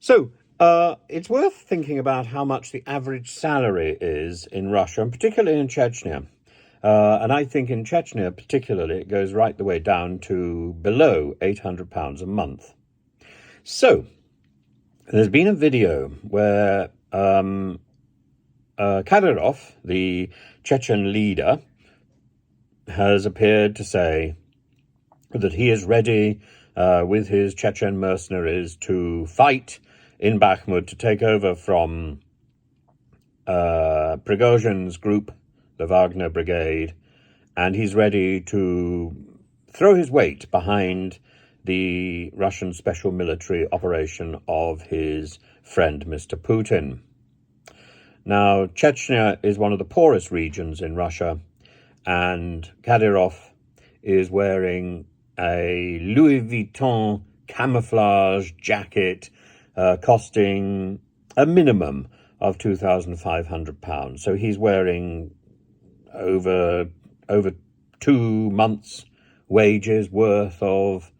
So it's worth thinking about how much the average salary is in Russia, and particularly in Chechnya. And I think in Chechnya particularly, it goes right the way down to below £800 a month. So there's been a video where Kadyrov, the Chechen leader, has appeared to say that he is ready with his Chechen mercenaries to fight in Bakhmut to take over from Prigozhin's group, the Wagner Brigade, and he's ready to throw his weight behind the Russian special military operation of his friend, Mr. Putin. Now, Chechnya is one of the poorest regions in Russia, and Kadyrov is wearing a Louis Vuitton camouflage jacket costing a minimum of £2,500. So he's wearing over 2 months' wages worth of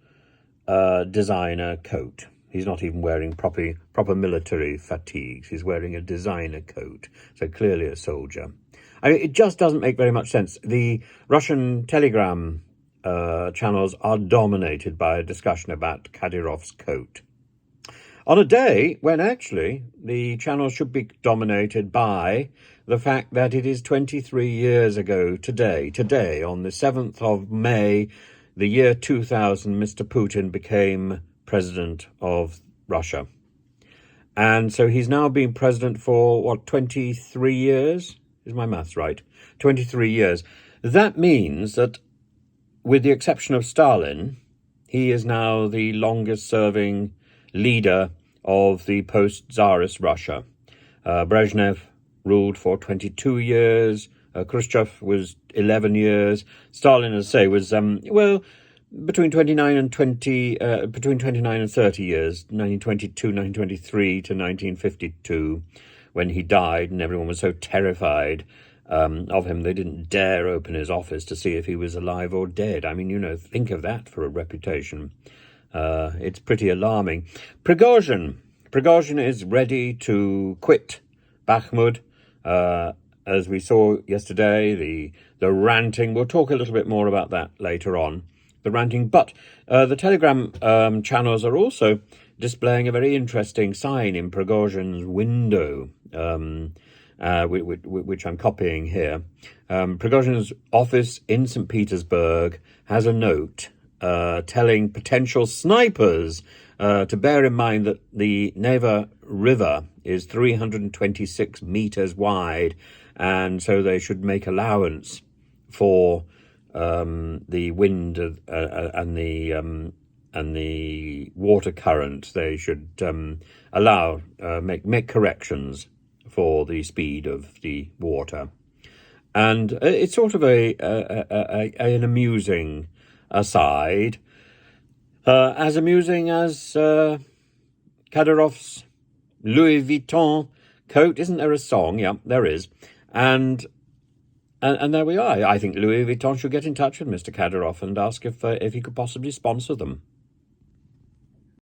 designer coat. He's not even wearing proper military fatigues. He's wearing a designer coat, so clearly a soldier. I mean, it just doesn't make very much sense. The Russian telegram channels are dominated by a discussion about Kadyrov's coat, on a day when actually the channel should be dominated by the fact that it is 23 years ago today, on the 7th of May, the year 2000, Mr. Putin became president of Russia. And so he's now been president for, 23 years? Is my maths right? 23 years. That means that, with the exception of Stalin, he is now the longest-serving leader of the post-Tsarist Russia. Brezhnev ruled for 22 years. Khrushchev was 11 years. Stalin, as I say, was between 29 and 30 years, 1922, 1923 to 1952, when he died, and everyone was so terrified of him, they didn't dare open his office to see if he was alive or dead. I mean, think of that for a reputation. It's pretty alarming. Prigozhin is ready to quit Bakhmut. As we saw yesterday, the ranting, we'll talk a little bit more about that later on, the ranting, but the telegram channels are also displaying a very interesting sign in Prigozhin's window, which I'm copying here. Prigozhin's office in St. Petersburg has a note telling potential snipers to bear in mind that the Neva River is 326 meters wide, and so they should make allowance for the wind and the water current. They should make corrections for the speed of the water, and it's sort of an amusing aside, as amusing as Kadyrov's Louis Vuitton coat. Isn't there a song? Yeah, there is. And there we are. I think Louis Vuitton should get in touch with Mr. Kadyrov and ask if he could possibly sponsor them.